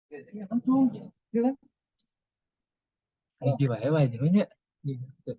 Ya, langsung. Iya kan? Hiji wae wae nya. Gitu.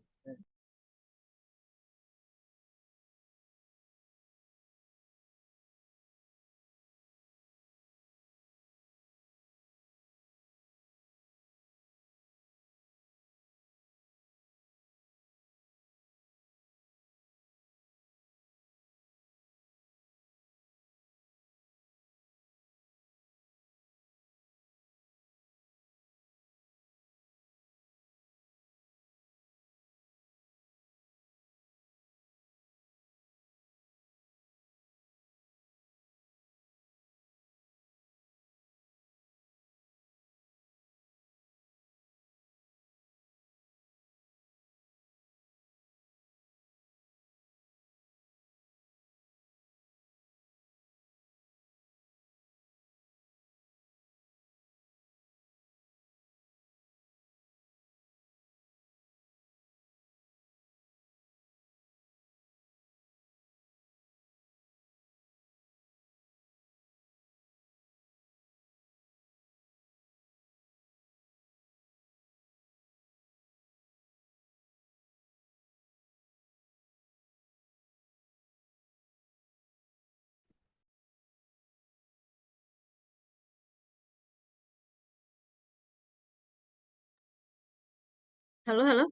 Halo, halo.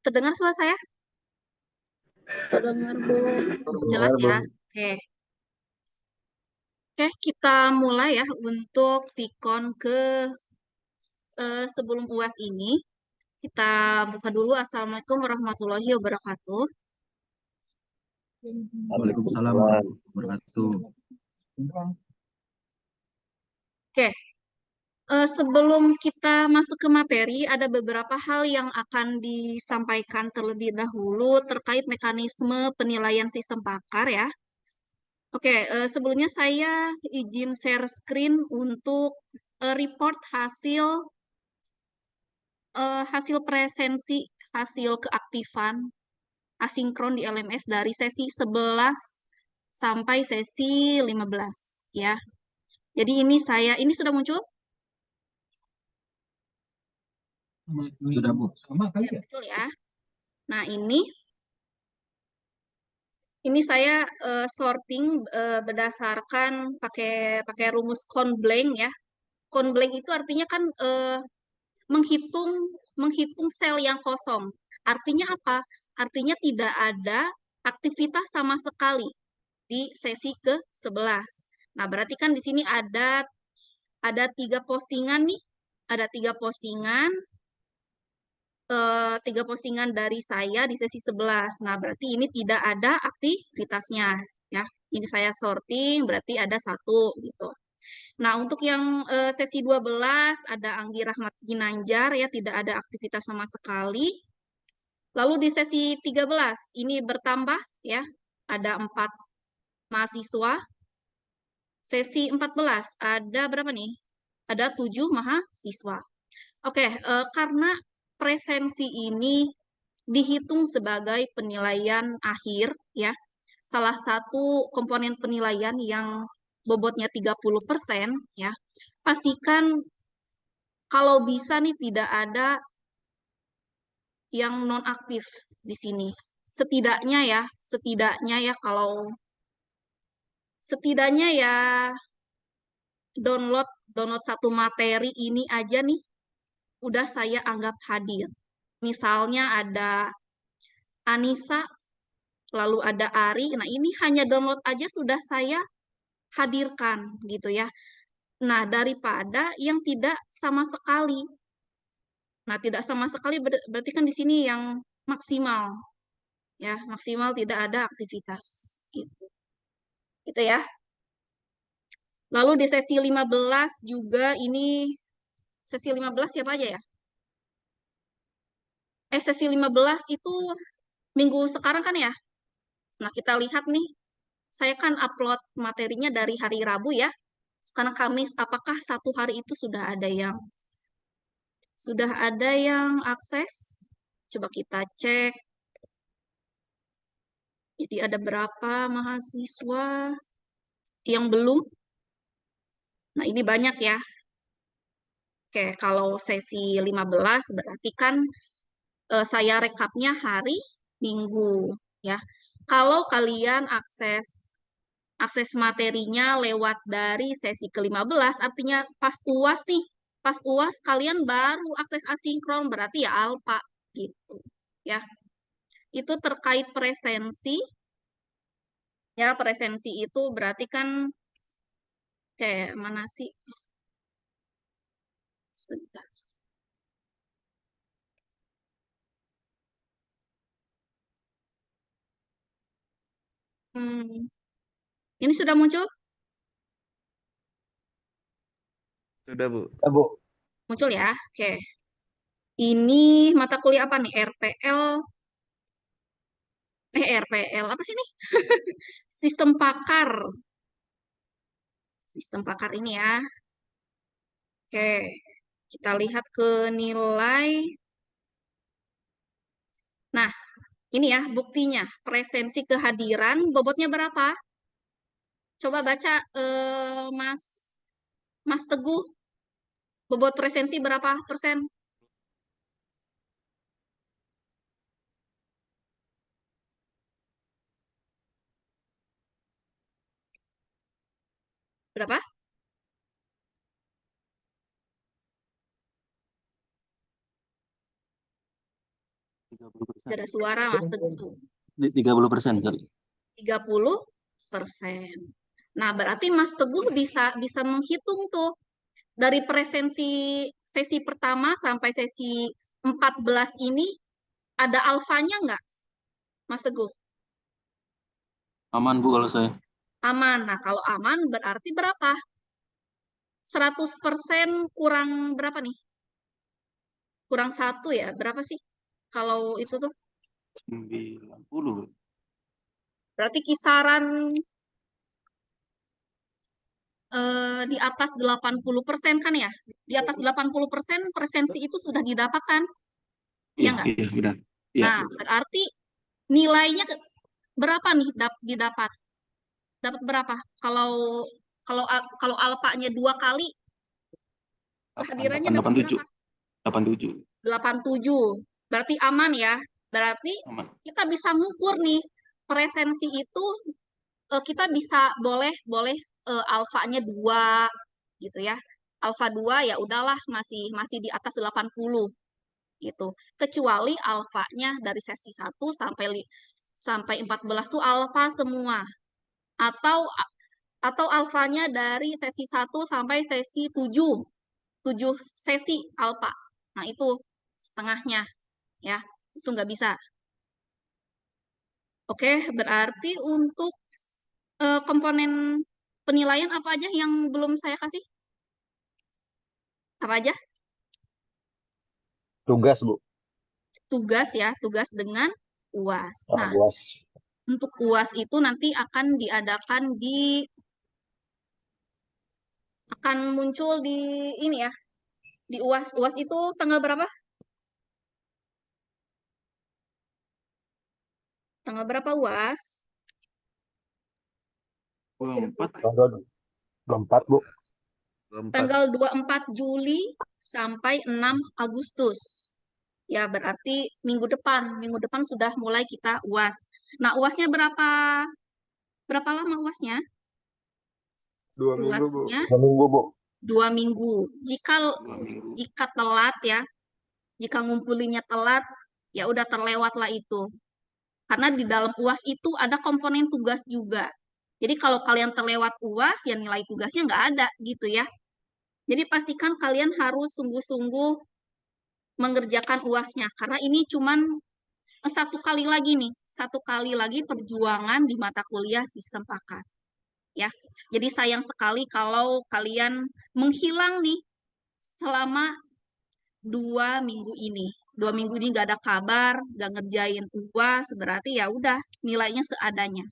Terdengar suara saya? Terdengar, Bu. Jelas Terdengar, Bu. ya? Oke. Oke, kita mulai ya untuk Vicon ke sebelum UAS ini. Kita buka dulu. Assalamualaikum warahmatullahi wabarakatuh. Waalaikumsalam Waalaikumsalam warahmatullahi wabarakatuh. Oke, sebelum kita masuk ke materi, ada beberapa hal yang akan disampaikan terlebih dahulu terkait mekanisme penilaian sistem pakar ya. Oke, sebelumnya saya izin share screen untuk report hasil presensi, hasil keaktifan asinkron di LMS dari sesi 11 sampai sesi 15 ya. Jadi ini sudah muncul? Sudah, Bu. Sama kali Ya, ya? betul ya. Nah, ini saya sorting berdasarkan pakai pakai rumus Conblanc ya. Conblanc itu artinya kan menghitung menghitung sel yang kosong. Artinya apa? Artinya tidak ada aktivitas sama sekali di sesi ke-11. Nah, berarti kan di sini ada 3 postingan nih. Ada 3 postingan, 3 postingan dari saya di sesi 11. Nah, berarti ini tidak ada aktivitasnya ya. Ini saya sorting berarti ada 1 gitu. Nah, untuk yang sesi 12 ada Anggi Rahmat Ginanjar ya, tidak ada aktivitas sama sekali. Lalu di sesi 13 ini bertambah ya, ada 4 mahasiswa. Sesi 14 ada berapa nih? Ada 7 mahasiswa. Oke, karena presensi ini dihitung sebagai penilaian akhir ya. Salah satu komponen penilaian yang bobotnya 30% ya. Pastikan kalau bisa nih tidak ada yang nonaktif di sini. Setidaknya ya kalau setidaknya ya download download 1 materi ini aja nih udah saya anggap hadir. Misalnya ada Anissa, lalu ada Ari. Nah, ini hanya download aja sudah saya hadirkan gitu ya. Nah, daripada yang tidak sama sekali. Nah, tidak sama sekali berarti kan di sini yang maksimal ya, maksimal tidak ada aktivitas gitu. Gitu ya. Lalu di sesi 15 juga ini sesi 15 siapa aja ya? Sesi 15 itu minggu sekarang kan ya? Nah, kita lihat nih, saya kan upload materinya dari hari Rabu ya. Sekarang Kamis, apakah 1 hari itu sudah ada yang akses? Coba kita cek. Jadi ada berapa mahasiswa yang belum? Nah, ini banyak ya. Oke, kalau sesi 15 berarti kan saya rekapnya hari Minggu ya. Kalau kalian akses materinya lewat dari sesi ke-15, artinya pas UAS nih. Pas UAS kalian baru akses asinkron, berarti ya alfa gitu. Ya. Itu terkait presensi. Ya, presensi itu berarti kan kayak mana sih? Sebentar. Hmm, ini sudah muncul? Sudah, Bu. Ya, Bu. Muncul ya? Oke. Ini mata kuliah apa nih? RPL apa sih nih? Sistem pakar. Sistem pakar ini ya. Oke. Kita lihat ke nilai. Nah, ini ya buktinya. Presensi kehadiran bobotnya berapa? Coba baca Mas Teguh. Bobot presensi berapa persen? Berapa? 30%. Tidak ada suara Mas Teguh. 30%, sorry. 30%. Nah, berarti Mas Teguh bisa menghitung tuh dari presensi sesi pertama sampai sesi 14 ini ada alfanya nggak, Mas Teguh? Aman, Bu, kalau saya. Aman. Nah, kalau aman berarti berapa? 100% kurang berapa nih? Kurang satu ya? Berapa sih? Kalau itu tuh 90, Bu. berarti kisaran di atas 80% kan ya? Di atas 80% presensi itu sudah didapatkan, ya Iya, nggak? iya, benar. Iya. Nah, berarti nilainya berapa nih didapat? Dapat berapa? Kalau kalau alfanya 2 kali, kehadirannya dapat 87. berapa? 87. 87. Berarti aman ya. Berarti Aman. kita bisa ngukur nih presensi itu kita bisa boleh boleh alfanya 2 gitu ya. Alfa 2 ya udahlah masih masih di atas 80 gitu. Kecuali alfanya dari sesi 1 sampai 14 tuh alfa semua atau alfanya dari sesi 1 sampai sesi 7. 7 sesi alfa. Nah, itu setengahnya ya. Itu nggak bisa. Oke, berarti untuk komponen penilaian apa aja yang belum saya kasih? Apa aja? Tugas, Bu. Tugas ya, tugas dengan UAS. Nah, UAS. untuk UAS itu nanti akan diadakan akan muncul di ini ya, di UAS. UAS itu tanggal berapa? Tanggal berapa UAS? 24. 24, Bu. 24. Tanggal 24 Juli sampai 6 Agustus. Ya, berarti minggu depan. Minggu depan sudah mulai kita UAS. Nah, UASnya berapa lama UASnya? 2 minggu, Bu. UASnya 2 minggu, Bu. 2 minggu. Jika 2 minggu. jika telat ya, jika ngumpulinnya telat, ya udah terlewat lah itu. Karena di dalam UAS itu ada komponen tugas juga. Jadi kalau kalian terlewat UAS, ya nilai tugasnya nggak ada gitu ya. Jadi pastikan kalian harus sungguh-sungguh mengerjakan UASnya. Karena ini cuman satu kali lagi perjuangan di mata kuliah sistem pakar. Ya, jadi sayang sekali kalau kalian menghilang nih selama 2 minggu ini. 2 minggu ini nggak ada kabar, nggak ngerjain UAS, berarti ya udah nilainya seadanya.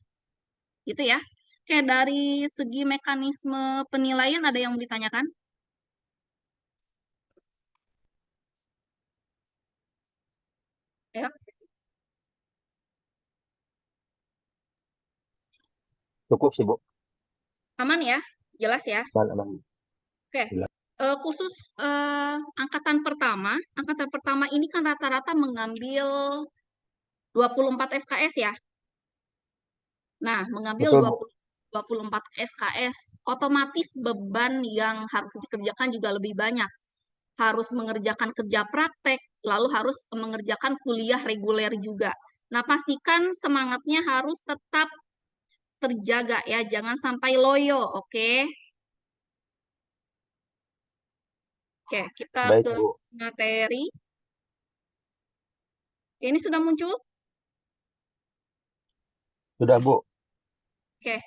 Gitu ya. Oke, dari segi mekanisme penilaian ada yang mau ditanyakan? Ya, Cukup sih, Bu. aman ya? Jelas ya? Aman, aman. Oke. Jelas. Khusus angkatan pertama ini kan rata-rata mengambil 24 SKS ya. Nah, mengambil Betul, Bu. 24 SKS, otomatis beban yang harus dikerjakan juga lebih banyak. Harus mengerjakan kerja praktek, lalu harus mengerjakan kuliah reguler juga. Nah, pastikan semangatnya harus tetap terjaga ya, jangan sampai loyo, oke? Oke, kita Baik, ke Bu. materi. Oke, ini sudah muncul? Sudah, Bu. Oke,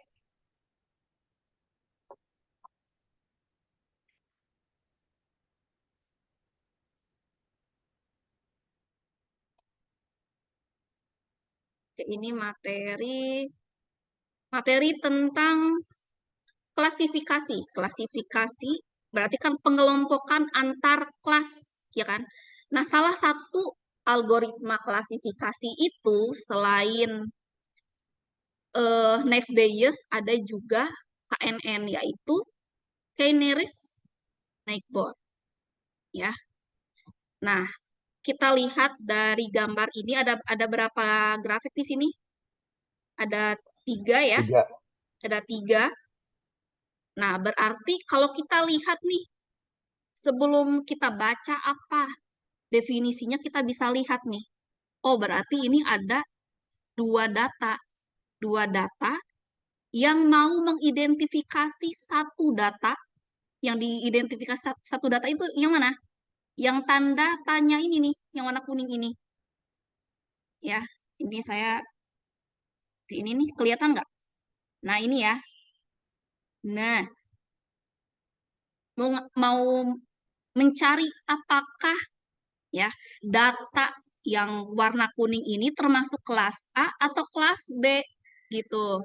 oke, ini materi tentang klasifikasi. Klasifikasi berarti kan pengelompokan antar kelas, ya kan? Nah, salah satu algoritma klasifikasi itu selain Naive Bayes ada juga KNN, yaitu K-nearest neighbor, ya. Nah, kita lihat dari gambar ini ada berapa grafik di sini? Ada 3 ya, 3. ada 3. Nah, berarti kalau kita lihat nih, sebelum kita baca apa definisinya, kita bisa lihat nih. Oh, berarti ini ada dua data. Dua data yang mau mengidentifikasi satu data. Yang diidentifikasi satu data itu yang mana? Yang tanda tanya ini nih, yang warna kuning ini. Ya, ini ini nih, kelihatan nggak? Nah, ini ya. Nah, mau mencari apakah ya data yang warna kuning ini termasuk kelas A atau kelas B gitu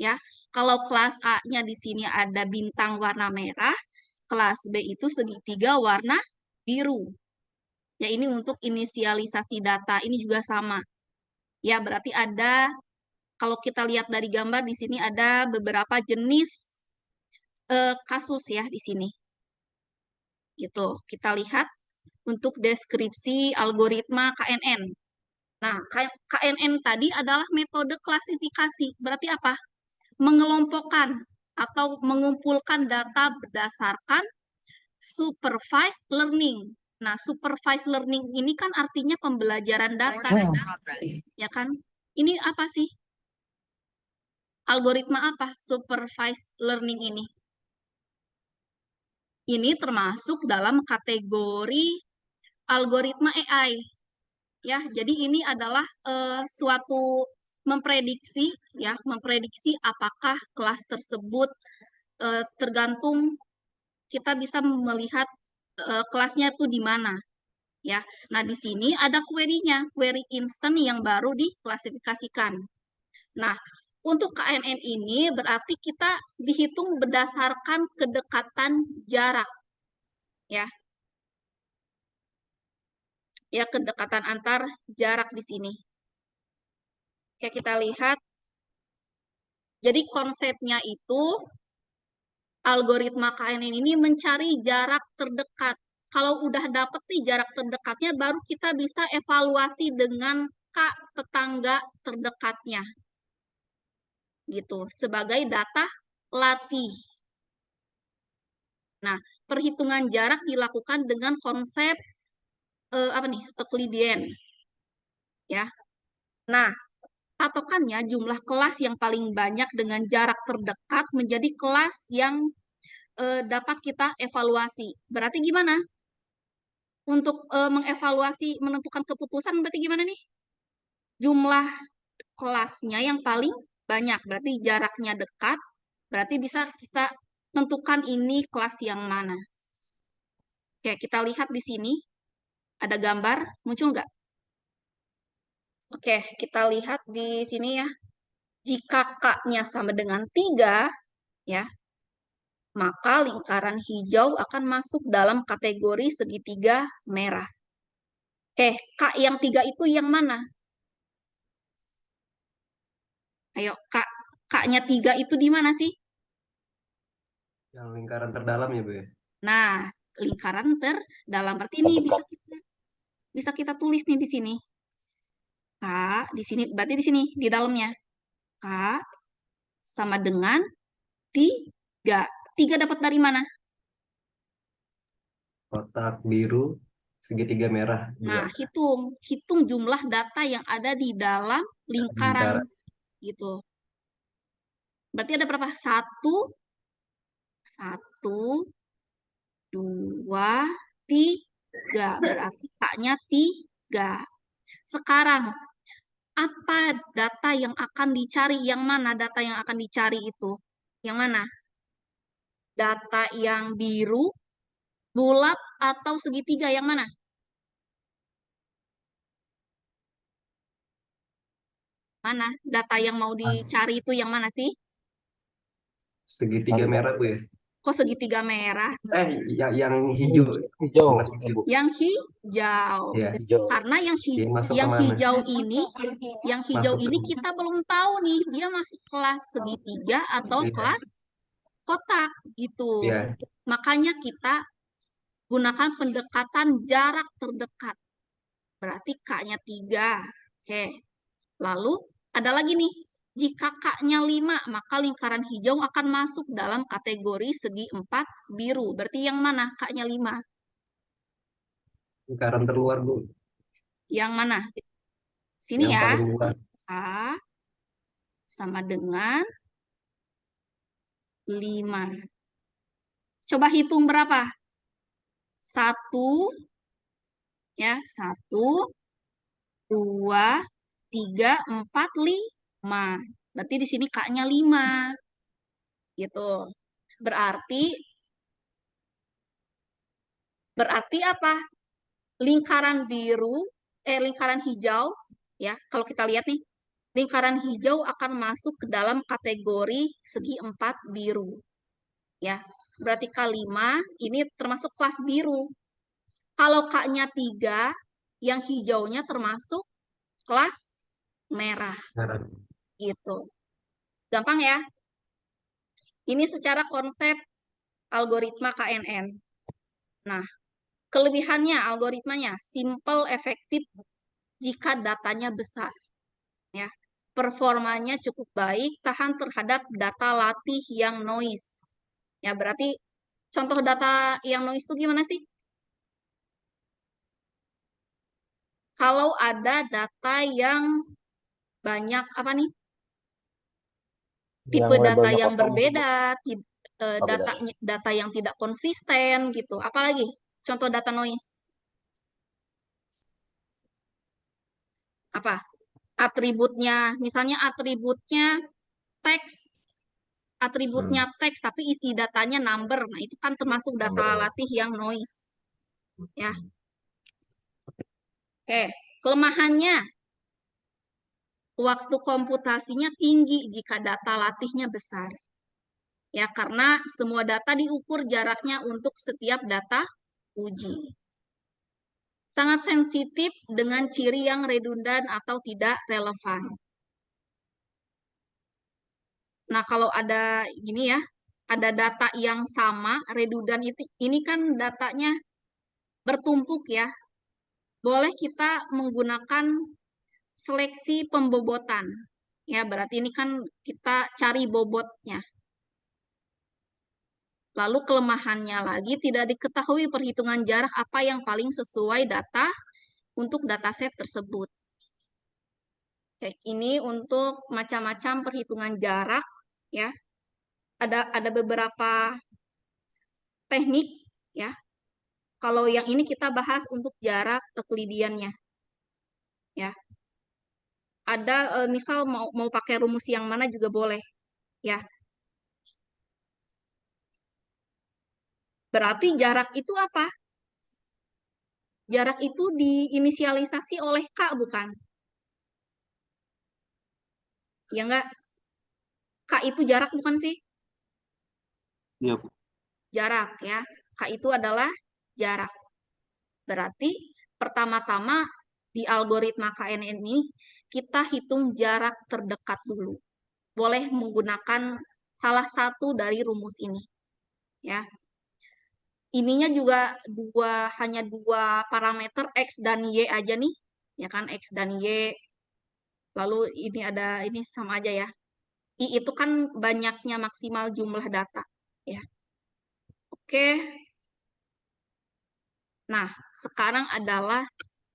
ya. Kalau kelas A-nya di sini ada bintang warna merah, kelas B itu segitiga warna biru. Ya, ini untuk inisialisasi data ini juga sama. Ya, berarti ada, kalau kita lihat dari gambar di sini ada beberapa jenis kasus ya di sini. Gitu. Kita lihat untuk deskripsi algoritma KNN. Nah, KNN tadi adalah metode klasifikasi. Berarti apa? Mengelompokkan atau mengumpulkan data berdasarkan supervised learning. Nah, supervised learning ini kan artinya pembelajaran data, ya kan? Ini apa sih? Algoritma apa supervised learning ini? Ini termasuk dalam kategori algoritma AI. Ya, jadi ini adalah suatu memprediksi apakah kelas tersebut tergantung kita bisa melihat kelasnya itu di mana, ya. Nah, di sini ada query-nya, query instant yang baru diklasifikasikan. Nah, untuk KNN ini berarti kita dihitung berdasarkan kedekatan jarak, ya. Ya, kedekatan antar jarak di sini. Oke, kita lihat. Jadi konsepnya itu algoritma KNN ini mencari jarak terdekat. Kalau udah dapet nih jarak terdekatnya, baru kita bisa evaluasi dengan tetangga terdekatnya. Gitu, sebagai data latih. Nah, perhitungan jarak dilakukan dengan konsep apa nih? Euclidean. Ya. Nah, patokannya jumlah kelas yang paling banyak dengan jarak terdekat menjadi kelas yang dapat kita evaluasi. Berarti gimana? Untuk mengevaluasi, menentukan keputusan berarti gimana nih? Jumlah kelasnya yang paling banyak, berarti jaraknya dekat, berarti bisa kita tentukan ini kelas yang mana. Oke, kita lihat di sini, ada gambar, muncul nggak? Oke, kita lihat di sini ya. Jika K-nya sama dengan 3, ya, maka lingkaran hijau akan masuk dalam kategori segitiga merah. Oke, K yang 3 itu yang mana? Ayo, K-nya 3 itu di mana sih? Yang lingkaran terdalam ya, Bu ya? Nah, lingkaran terdalam. Berarti ini bisa kita tulis nih di sini. K di sini, berarti di sini di dalamnya. K sama dengan 3. 3 dapat dari mana? Kotak biru, segitiga merah. Nah, 2. hitung jumlah data yang ada di dalam lingkaran gitu. Berarti ada berapa? 1, 2, 3. Berarti K-nya 3. Sekarang, apa data yang akan dicari? Yang mana data yang akan dicari itu? Yang mana? Data yang biru, bulat, atau segitiga? Yang mana? Mana? Data yang mau dicari itu yang mana sih? Segitiga merah, Bu, ya? Kok segitiga merah? Yang hijau. Hijau, Warna hijau. Bu. Yang hijau. Ya. Hijau. Karena yang Dia masuk yang kemana? hijau Masuk ini ke- kita belum tahu nih dia masuk kelas segitiga atau Iya. kelas kotak gitu. Ya. Makanya kita gunakan pendekatan jarak terdekat. Berarti K-nya 3. Oke. Lalu ada lagi nih. Jika K-nya 5, maka lingkaran hijau akan masuk dalam kategori segi 4 biru. Berarti yang mana K-nya 5? Lingkaran terluar, Bu. Yang mana? Sini Yang ya. paling luar. K sama dengan 5. Coba hitung berapa? 1, ya, 1, 2, 3, 4, 5. Berarti di sini K-nya 5. Gitu. Berarti apa? Lingkaran lingkaran hijau, ya, kalau kita lihat nih, lingkaran hijau akan masuk ke dalam kategori segi 4 biru. Ya, berarti K5 ini termasuk kelas biru. Kalau K-nya 3, yang hijaunya termasuk kelas merah. Merah. Gitu. Gampang ya? Ini secara konsep algoritma KNN. Nah, kelebihannya algoritmanya simple, efektif jika datanya besar. Ya. Performanya cukup baik, tahan terhadap data latih yang noise. Ya, berarti contoh data yang noise itu gimana sih? Kalau ada data yang banyak apa nih? Tipe Yang data labelnya yang kosong, Bu. berbeda, beda. data yang tidak konsisten gitu. Apalagi contoh data noise? Apa? Atributnya, misalnya teks, atributnya teks tapi isi datanya number. Nah, itu kan termasuk data latih yang noise. Ya. Oke, kelemahannya waktu komputasinya tinggi jika data latihnya besar. Ya, karena semua data diukur jaraknya untuk setiap data uji. Sangat sensitif dengan ciri yang redundan atau tidak relevan. Nah, kalau ada gini ya, ada data yang sama, redundan itu, ini kan datanya bertumpuk ya. Boleh kita menggunakan seleksi pembobotan. Ya, berarti ini kan kita cari bobotnya. Lalu kelemahannya lagi tidak diketahui perhitungan jarak apa yang paling sesuai data untuk dataset tersebut. Oke, ini untuk macam-macam perhitungan jarak ya. Ada beberapa teknik ya. Kalau yang ini kita bahas untuk jarak Euklidiannya. Ya. Ada misal mau pakai rumus yang mana juga boleh ya. Berarti jarak itu apa? Jarak itu diinisialisasi oleh K, bukan? Ya enggak? K itu jarak bukan sih? Iya, Bu. Jarak ya. K itu adalah jarak. Berarti pertama-tama di algoritma KNN ini kita hitung jarak terdekat dulu. Boleh menggunakan salah satu dari rumus ini. Ya. ininya juga hanya dua parameter X dan Y aja nih, ya kan, X dan Y. Lalu ini ada, ini sama aja ya. I itu kan banyaknya maksimal jumlah data, ya. Oke. Nah, sekarang adalah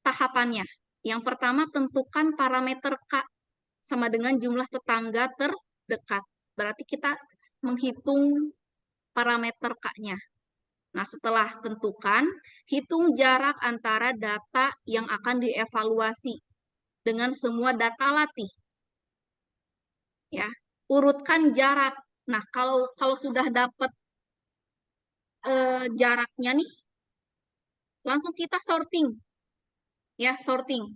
tahapannya. Yang pertama, tentukan parameter K sama dengan jumlah tetangga terdekat. Berarti kita menghitung parameter K-nya. Nah, setelah tentukan, hitung jarak antara data yang akan dievaluasi dengan semua data latih. Ya, urutkan jarak. Nah, kalau sudah dapat jaraknya nih, langsung kita sorting. Ya, sorting.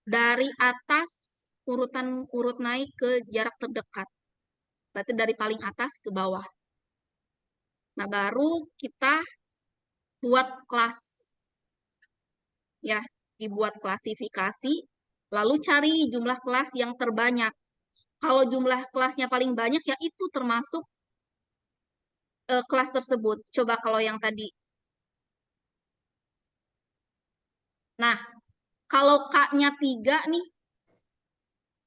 Dari atas urut naik ke jarak terdekat. Berarti dari paling atas ke bawah. Nah, baru kita buat kelas. Ya, dibuat klasifikasi, lalu cari jumlah kelas yang terbanyak. Kalau jumlah kelasnya paling banyak, ya itu termasuk kelas tersebut. Coba kalau yang tadi. Nah, kalau K-nya 3 nih,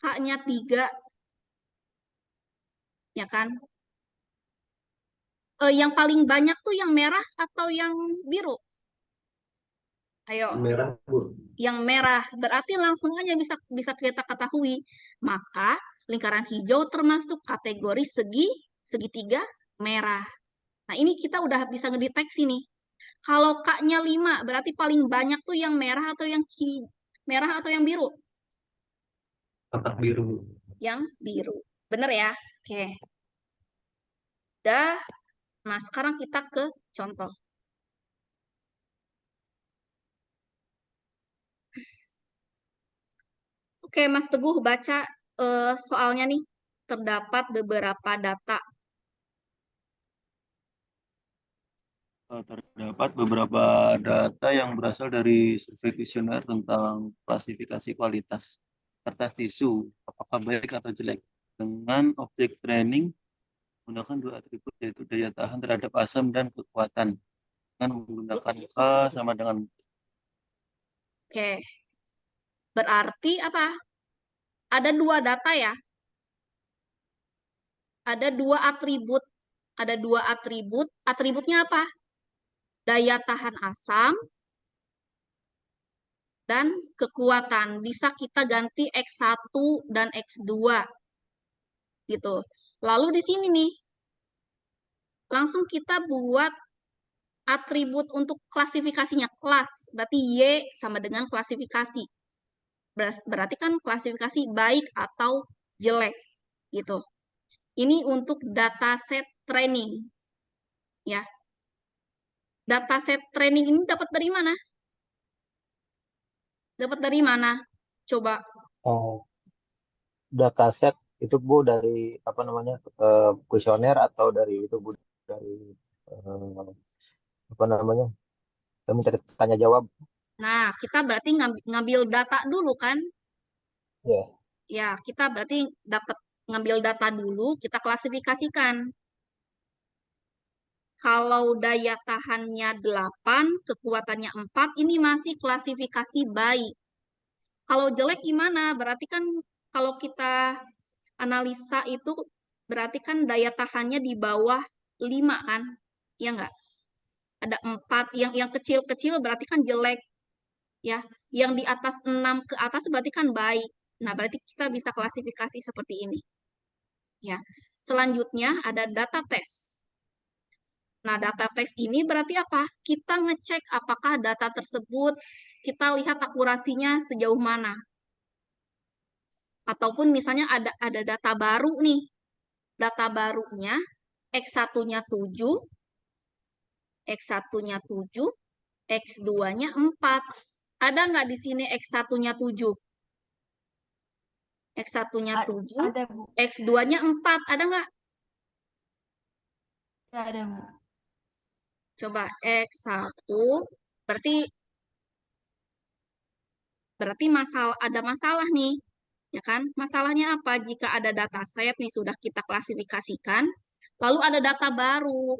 K-nya 3, ya kan? Yang paling banyak tuh yang merah atau yang biru? Ayo. Merah, Bu. Yang merah. Berarti langsung aja bisa kita ketahui. Maka lingkaran hijau termasuk kategori segitiga merah. Nah, ini kita udah bisa ngedeteksi nih. Kalau K-nya 5, berarti paling banyak tuh yang merah atau yang merah atau yang biru? Kotak biru, Bu. Yang biru. Bener ya? Oke. Udah. Nah, sekarang kita ke contoh. Oke, Mas Teguh baca soalnya nih. Terdapat beberapa data. Terdapat beberapa data yang berasal dari survei kuesioner tentang klasifikasi kualitas kertas tisu, apakah baik atau jelek, dengan objek training menggunakan dua atribut yaitu daya tahan terhadap asam dan kekuatan dengan menggunakan K sama dengan Oke. Berarti apa? Ada dua data ya. Ada dua atribut. Ada dua atribut. Atributnya apa? Daya tahan asam dan kekuatan. Bisa kita ganti X1 dan X2. Gitu. Lalu di sini nih, langsung kita buat atribut untuk klasifikasinya. Kelas. Berarti Y sama dengan klasifikasi. Berarti kan klasifikasi baik atau jelek. Gitu. Ini untuk dataset training. Ya. Dataset training ini dapat dari mana? Dapat dari mana? Coba. Oh, dataset itu Bu dari apa namanya kuesioner atau dari itu Bu dari apa namanya kami mencari tanya jawab. Nah, kita berarti ngambil data dulu kan? Ya. Ya, kita berarti dapat ngambil data dulu, kita klasifikasikan. Kalau daya tahannya 8, kekuatannya 4, ini masih klasifikasi baik. Kalau jelek gimana? Berarti kan kalau kita analisa itu berarti kan daya tahannya di bawah 5 kan? Ya enggak? Ada 4, yang kecil-kecil berarti kan jelek. Ya, yang di atas 6 ke atas berarti kan baik. Nah, berarti kita bisa klasifikasi seperti ini. Ya. Selanjutnya ada data tes. Nah, data tes ini berarti apa? Kita ngecek apakah data tersebut kita lihat akurasinya sejauh mana. Ataupun misalnya ada data baru nih. Data barunya X1-nya 7, X1-nya 7, X2-nya 4. Ada nggak di sini X1-nya 7? X1-nya 7, Ada, Bu. X2-nya 4. Ada nggak? Ada, Bu. Coba X1, berarti ada masalah nih. Ya kan? Masalahnya apa? Jika ada data set nih sudah kita klasifikasikan, lalu ada data baru.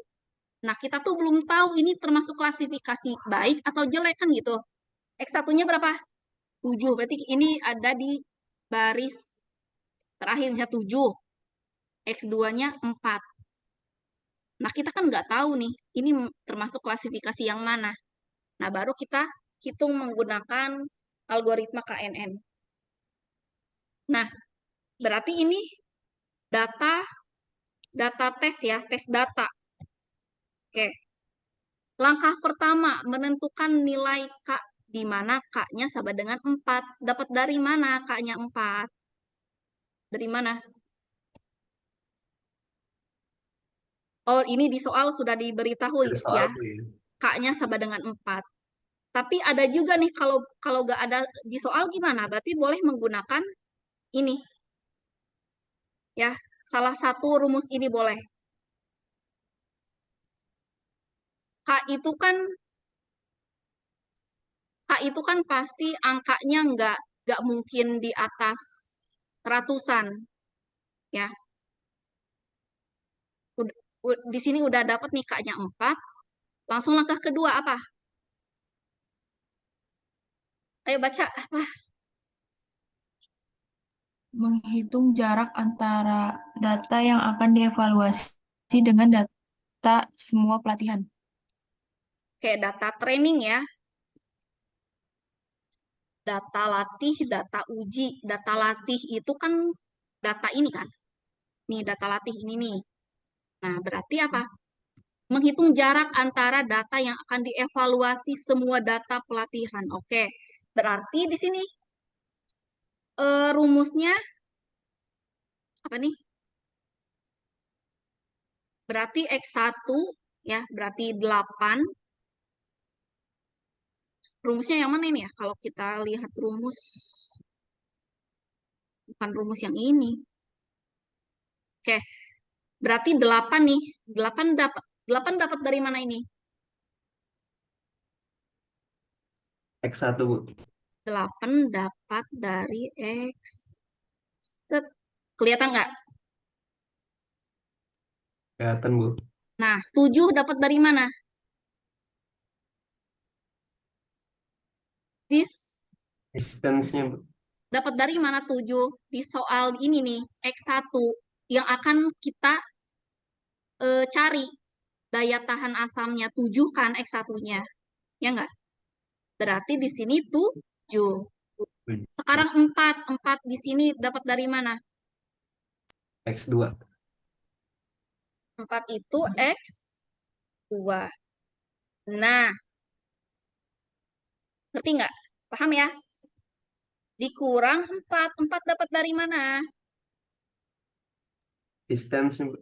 Nah, kita tuh belum tahu ini termasuk klasifikasi baik atau jelek kan gitu. X1-nya berapa? 7. Berarti ini ada di baris terakhirnya 7. X2-nya 4. Nah, kita kan nggak tahu nih, ini termasuk klasifikasi yang mana. Nah, baru kita hitung menggunakan algoritma KNN. Nah, berarti ini data tes ya, tes data. Oke. Langkah pertama, menentukan nilai K, di mana K-nya sama dengan 4. Dapat dari mana K-nya 4? Dari mana? Oh, ini di soal sudah diberitahu Dari ya, soal tuh ya. K-nya sama dengan 4. Tapi ada juga nih, kalau nggak ada di soal gimana? Berarti boleh menggunakan ini. Ya, salah satu rumus ini boleh. K itu kan pasti angkanya nggak mungkin di atas ratusan. Ya, di sini udah dapat nih K-nya 4. Langsung langkah kedua apa? Ayo baca apa? Menghitung jarak antara data yang akan dievaluasi dengan data semua pelatihan. Kayak data training ya. Data latih, data uji. Data latih itu kan data ini kan. Nih, data latih ini nih. Nah, berarti apa? Menghitung jarak antara data yang akan dievaluasi semua data pelatihan. Oke, berarti di sini rumusnya apa nih? Berarti X1 ya, berarti 8. Rumusnya yang mana ini ya? Kalau kita lihat rumus, bukan rumus yang ini. Oke, berarti 8 nih. 8 dapat dari mana ini? X1 Bu. 8 dapat dari X. Kelihatan nggak? Kelihatan Bu. Nah, 7 dapat dari mana? Distance-nya Bu. Dapat dari mana 7? Di soal ini nih, X1 yang akan kita cari. Daya tahan asamnya 7 kan X1-nya. Ya nggak? Berarti di sini 7. Sekarang 4. 4 di sini dapat dari mana? X2. 4 itu X2. Nah, ngerti nggak? Paham ya? Dikurang 4. 4 dapat dari mana? Distance-nya Bu.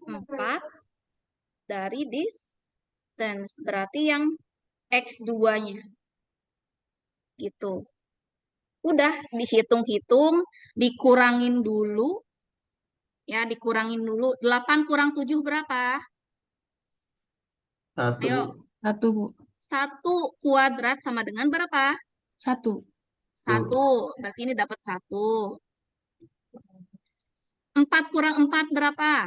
4 dari distance. Berarti yang X2-nya. Gitu. Udah dihitung-hitung, dikurangin dulu. Ya, dikurangin dulu. 8 kurang 7 berapa? 1 Ayo, Bu. 1, Bu. 1 kuadrat sama dengan berapa? 1. 1. Berarti ini dapat 1. 4 kurang 4 berapa?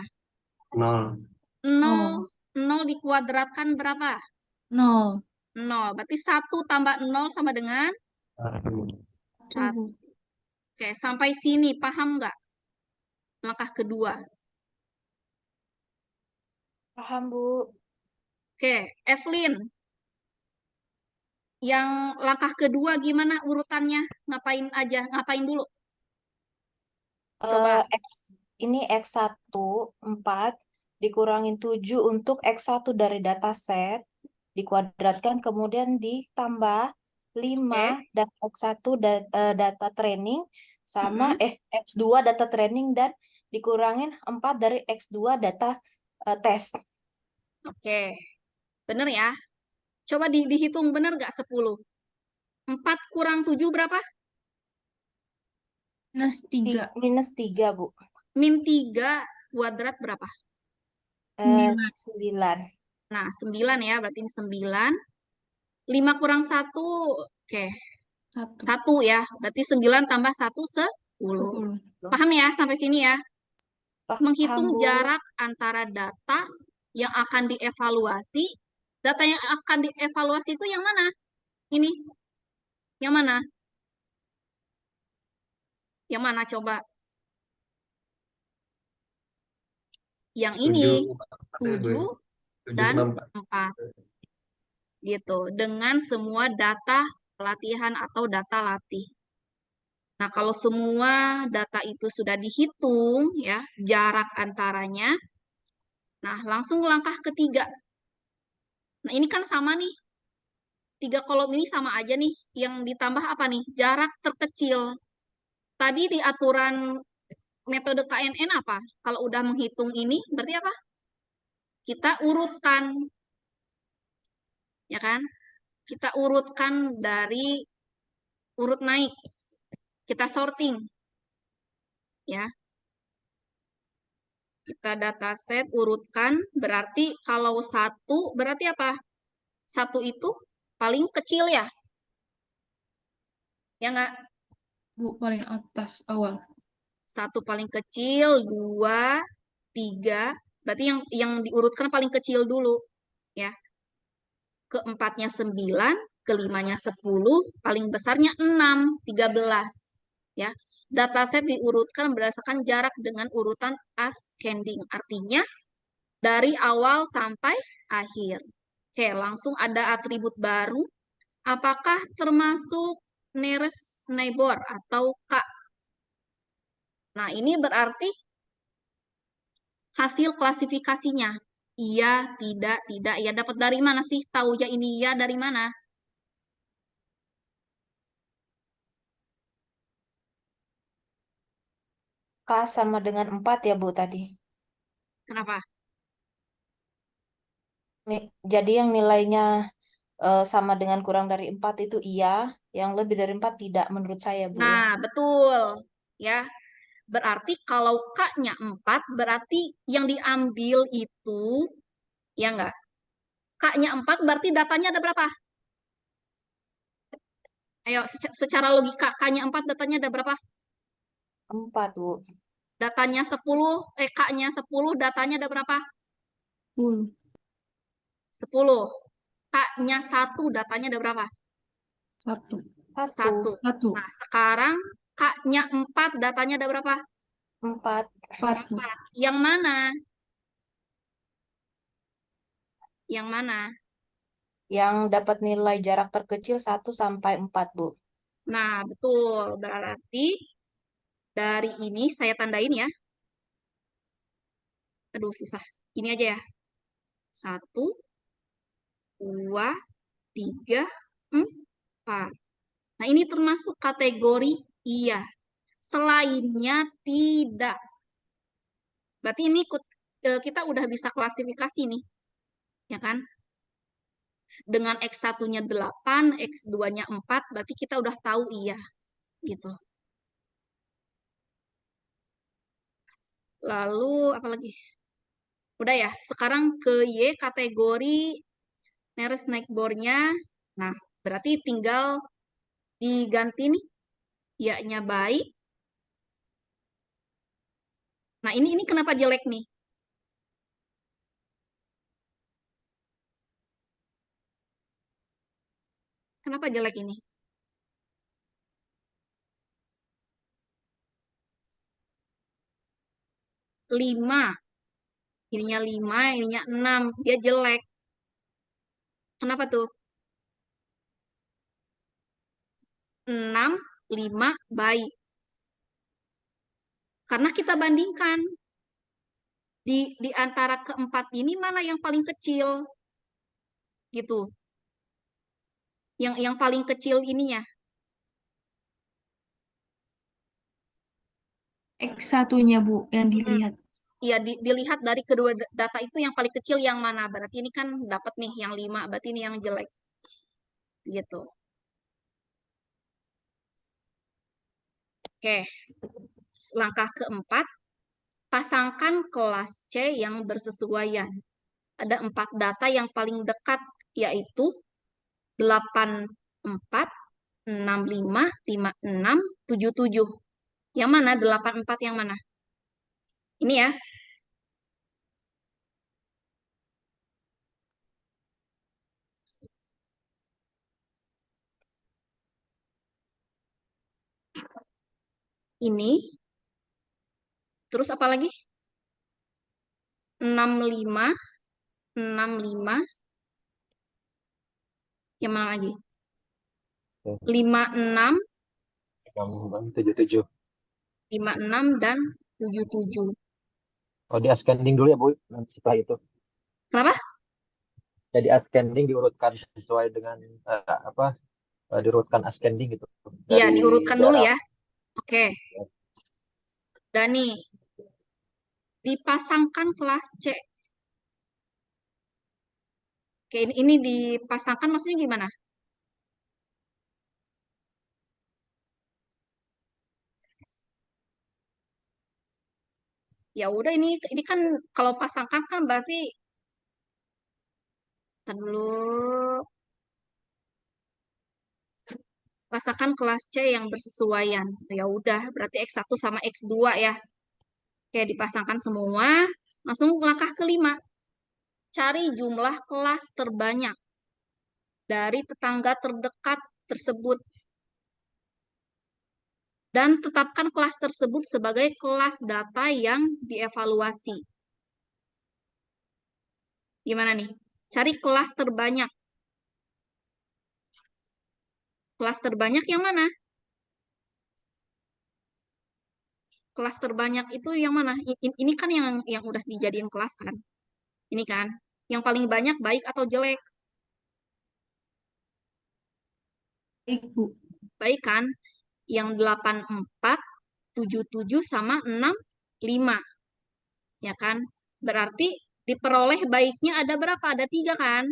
0. 0. 0 dikuadratkan berapa? 0. 0. Berarti 1 tambah 0 sama dengan 1. 1. Oke, sampai sini paham nggak? Langkah kedua. Paham, Bu. Oke, Evelyn. Yang langkah kedua gimana urutannya? Ngapain aja? Ngapain dulu? Coba. Ini X1 4 dikurangin 7 untuk X1 dari dataset dikuadratkan kemudian ditambah 5 dan X1 data training sama X2 data training dan dikurangin 4 dari X2 data tes. Oke. Bener ya? Coba dihitung bener nggak 10? 4 kurang 7 berapa? Minus 3. Minus 3, Bu. Min 3 kuadrat berapa? 9. Nah, 9 ya. Berarti ini 9. 5 kurang 1. Oke. 1 ya. Berarti 9 tambah 1, 10. 10. Paham ya sampai sini ya? Paham, Menghitung Bu. jarak antara data yang akan dievaluasi, data yang akan dievaluasi itu yang mana? Ini, yang mana? Yang mana coba? Yang ini, 7 7 dan sama 4. 4. Gitu, dengan semua data pelatihan atau data latih. Nah, kalau semua data itu sudah dihitung, ya, jarak antaranya, nah, langsung langkah ketiga. Nah, ini kan sama nih. 3 kolom ini sama aja nih. Yang ditambah apa nih? Jarak terkecil. Tadi di aturan metode KNN apa? Kalau udah menghitung ini, berarti apa? Kita urutkan. Ya kan? Kita urutkan dari urut naik. Kita sorting. Ya. Kita dataset urutkan, berarti kalau 1, berarti apa? 1 itu paling kecil ya? Ya nggak? Bu, paling atas awal. 1 paling kecil, 2, 3. Berarti yang diurutkan paling kecil dulu. Ya. Keempatnya 9, kelimanya 10, paling besarnya 6, 13. Ya. Dataset diurutkan berdasarkan jarak dengan urutan ascending. Artinya dari awal sampai akhir. Oke, langsung ada atribut baru. Apakah termasuk nearest neighbor atau K? Nah, ini berarti hasil klasifikasinya. Iya, tidak, tidak. Ya, dapat dari mana sih? Taunya ini iya dari mana? K sama dengan 4 ya, Bu, tadi. Kenapa? Jadi yang nilainya sama dengan kurang dari 4 itu iya, yang lebih dari 4 tidak menurut saya, Bu, ya. Nah, betul. Ya, berarti kalau K-nya 4, berarti yang diambil itu, ya enggak? K-nya 4, berarti datanya ada berapa? Ayo, secara logika, K-nya 4, datanya ada berapa? 4, Bu. Datanya 10, K-nya 10, datanya ada berapa? 10. 10. K-nya 1, datanya ada berapa? 1. 1. 1. Nah, sekarang K-nya 4, datanya ada berapa? 4. 4, Bu. 4. Yang mana? Yang mana? Yang dapat nilai jarak terkecil 1 sampai 4, Bu. Nah, betul. Berarti dari ini saya tandain ya. Aduh, susah. Ini aja ya. 1, 2, 3, 4. Nah, ini termasuk kategori iya. Selainnya tidak. Berarti ini kita udah bisa klasifikasi nih. Ya kan? Dengan X1-nya 8, X2-nya 4, berarti kita udah tahu iya. Gitu. Lalu, apa lagi? Udah ya, sekarang ke Y kategori nearest neighbor-nya. Nah, berarti tinggal diganti nih. Ya-nya baik. Nah, ini kenapa jelek nih? Kenapa jelek ini? Lima. Ininya 5, ininya 6. Dia jelek. Kenapa tuh? 6, 5, baik. Karena kita bandingkan. Di antara keempat ini mana yang paling kecil? Gitu. Yang paling kecil ininya. X1-nya, Bu, yang dilihat. Iya, dilihat dari kedua data itu yang paling kecil yang mana. Berarti ini kan dapat nih yang 5, berarti ini yang jelek. Gitu. Oke. Langkah keempat, pasangkan kelas C yang bersesuaian. Ada 4 data yang paling dekat, yaitu 84, 65, 56, 77. Yang mana? 84 yang mana? Ini ya. ini. Terus apa lagi? 65. Yang mana lagi? 56, 77. 56, dan 77. Oh, di ascending dulu ya, Bu. Nanti setelah itu. Kenapa? Jadi ascending diurutkan sesuai dengan diurutkan ascending gitu. Iya, Dari diurutkan dulu jarak. ya. Oke. Dan nih, dipasangkan kelas C. Oke, ini dipasangkan maksudnya gimana? Ya udah, ini kan kalau pasangkan kan berarti ntar dulu, pasangkan kelas C yang bersesuaian. Ya udah, berarti X1 sama X2 ya. Oke, dipasangkan semua. Langsung langkah kelima. Cari jumlah kelas terbanyak dari tetangga terdekat tersebut. Dan tetapkan kelas tersebut sebagai kelas data yang dievaluasi. Gimana nih? Cari kelas terbanyak. Kelas terbanyak yang mana? Kelas terbanyak itu yang mana? Ini kan yang udah dijadiin kelas kan? Ini kan? Yang paling banyak baik atau jelek? Baik, Bu. Baik kan? Yang 84, 77, sama 65. Ya kan? Berarti diperoleh baiknya ada berapa? Ada 3 kan?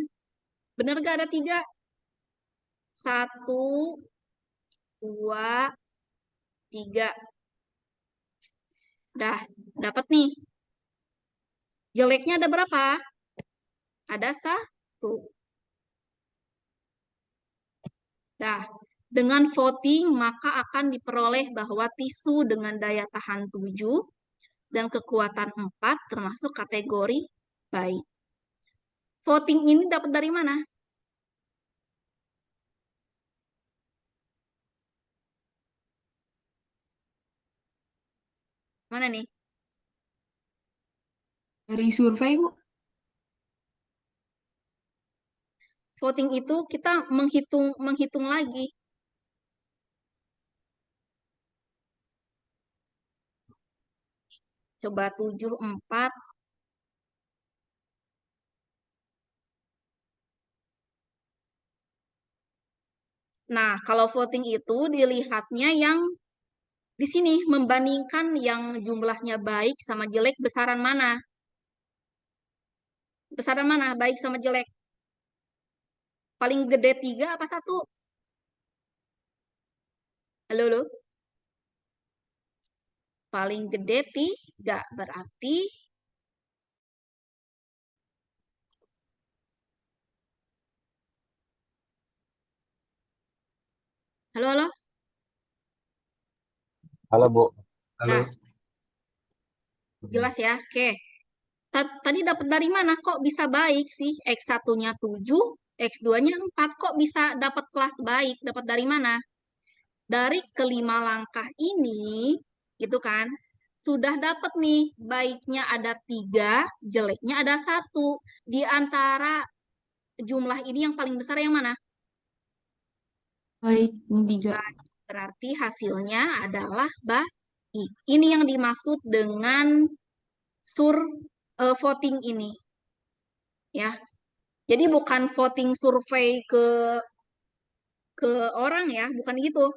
Bener gak ada 3? 1, 2, 3. Dah, dapat nih. Jeleknya ada berapa? Ada 1. Dah, dengan voting maka akan diperoleh bahwa tisu dengan daya tahan 7 dan kekuatan 4 termasuk kategori baik. Voting ini dapat dari mana? Mana nih? Dari survei, Bu. Voting itu kita menghitung lagi. Coba 7, 4. Nah, kalau voting itu dilihatnya yang di sini, membandingkan yang jumlahnya baik sama jelek, besaran mana? Besaran mana? Baik sama jelek. Paling gede 3 apa 1? Halo, halo? Paling gede 3. Berarti halo, halo? Halo, Bu. Halo. Nah, jelas ya? Oke. Tadi dapat dari mana? Kok bisa baik sih? X1-nya 7, X2-nya 4. Kok bisa dapat kelas baik? Dapat dari mana? Dari kelima langkah ini, gitu kan? Sudah dapat nih, baiknya ada 3, jeleknya ada 1. Di antara jumlah ini yang paling besar yang mana? Baik, ini 3. Berarti hasilnya adalah baik. Ini yang dimaksud dengan voting ini. Ya. Jadi bukan voting survei ke orang ya, bukan gitu.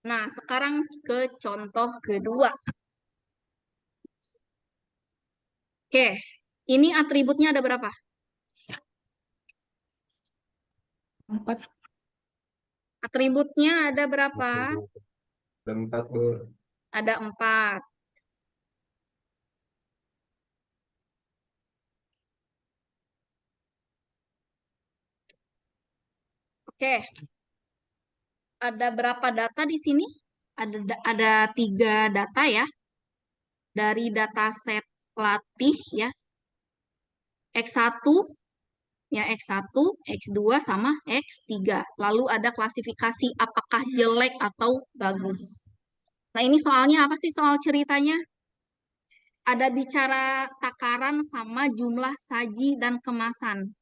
Nah, sekarang ke contoh kedua. Oke, ini atributnya ada berapa? 4. Atributnya ada berapa? Ada 4, Bu. Ada 4. Oke. Ada berapa data di sini? Ada 3 data ya. Dari dataset latih ya. X1 Ya, X1, X2, sama X3. Lalu ada klasifikasi apakah jelek atau bagus. Nah, ini soalnya apa sih soal ceritanya? Ada bicara takaran sama jumlah saji dan kemasan.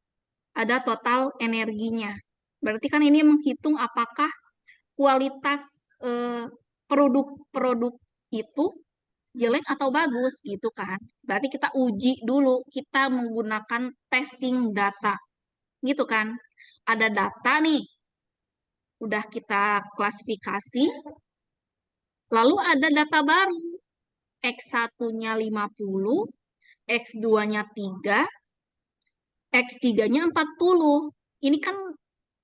Ada total energinya. Berarti kan ini menghitung apakah kualitas produk-produk itu jelek atau bagus gitu kan. Berarti kita uji dulu, kita menggunakan testing data. Gitu kan. Ada data nih, udah kita klasifikasi, lalu ada data baru. X1-nya 50, X2-nya 3, X3-nya 40. Ini kan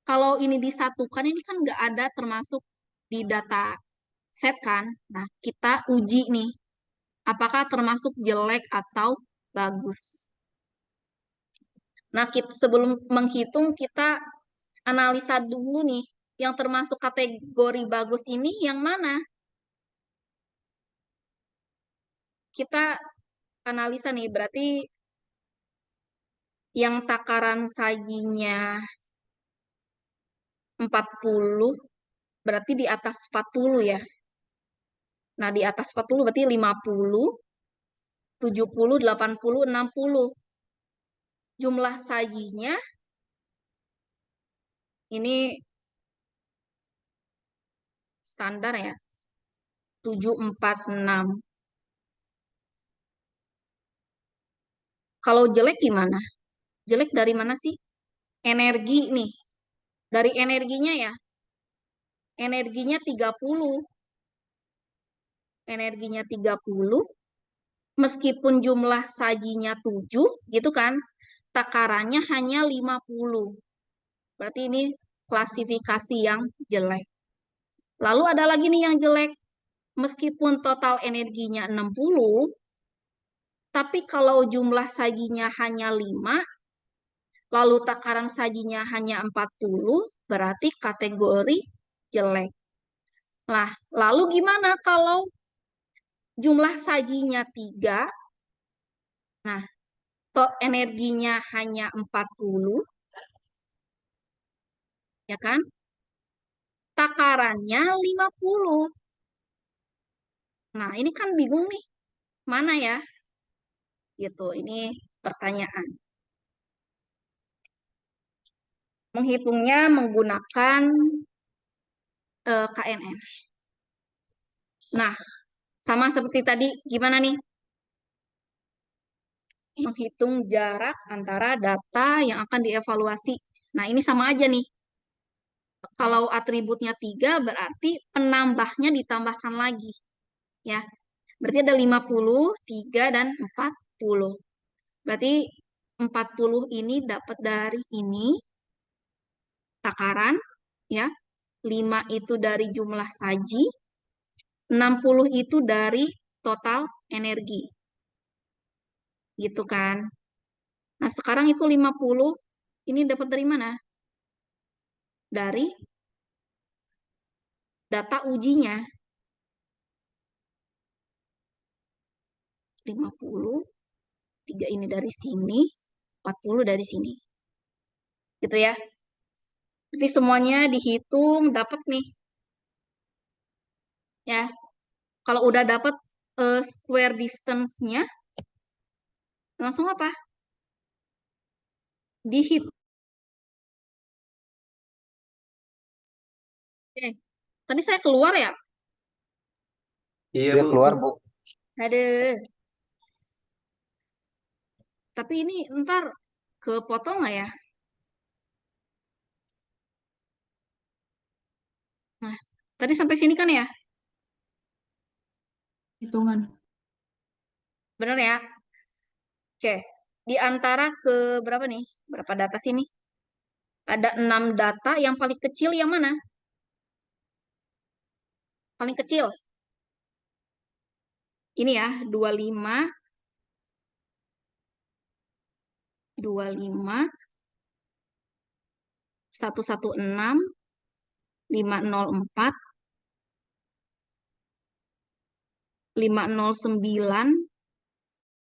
kalau ini disatukan, ini kan nggak ada termasuk di data set kan. Nah, kita uji nih, apakah termasuk jelek atau bagus. Nah, sebelum menghitung, kita analisa dulu nih, yang termasuk kategori bagus ini yang mana? Kita analisa nih, berarti yang takaran sajinya 40, berarti di atas 40 ya. Nah, di atas 40 berarti 50, 70, 80, 60. Jumlah sajinya ini standar ya. 746. Kalau jelek gimana? Jelek dari mana sih? Energi nih. Dari energinya ya. Energinya 30. Energinya 30. Meskipun jumlah sajinya 7, gitu kan. Takarannya hanya 50. Berarti ini klasifikasi yang jelek. Lalu ada lagi nih yang jelek. Meskipun total energinya 60, tapi kalau jumlah sajinya hanya 5, lalu takaran sajinya hanya 40, berarti kategori jelek. Nah, lalu gimana kalau jumlah sajinya 3, nah, energinya hanya 40, ya kan? Takarannya 50. Nah, ini kan bingung nih. Mana ya? Gitu, ini pertanyaan. Menghitungnya menggunakan KNN. Nah, sama seperti tadi, gimana nih? Menghitung jarak antara data yang akan dievaluasi. Nah, ini sama aja nih. Kalau atributnya 3, berarti penambahnya ditambahkan lagi. Ya, berarti ada 50, 3, dan 40. Berarti 40 ini dapat dari ini, takaran, ya. 5 itu dari jumlah saji, 60 itu dari total energi. Gitu kan. Nah, sekarang itu 50, ini dapat dari mana? Dari data ujinya. 50, 3 ini dari sini, 40 dari sini. Gitu ya. Jadi semuanya dihitung, dapat nih. Ya. Kalau udah dapat square distance-nya, langsung apa? Dihitung. Oke. Tadi saya keluar ya? Iya, Dia Bu. keluar, Bu. Aduh. Tapi ini ntar kepotong nggak ya? Nah, tadi sampai sini kan ya? Hitungan. Bener ya? Oke. Di antara ke berapa nih? Berapa data sini? Ada 6 data, yang paling kecil yang mana? Paling kecil. Ini ya, 25, 116, 504, 509,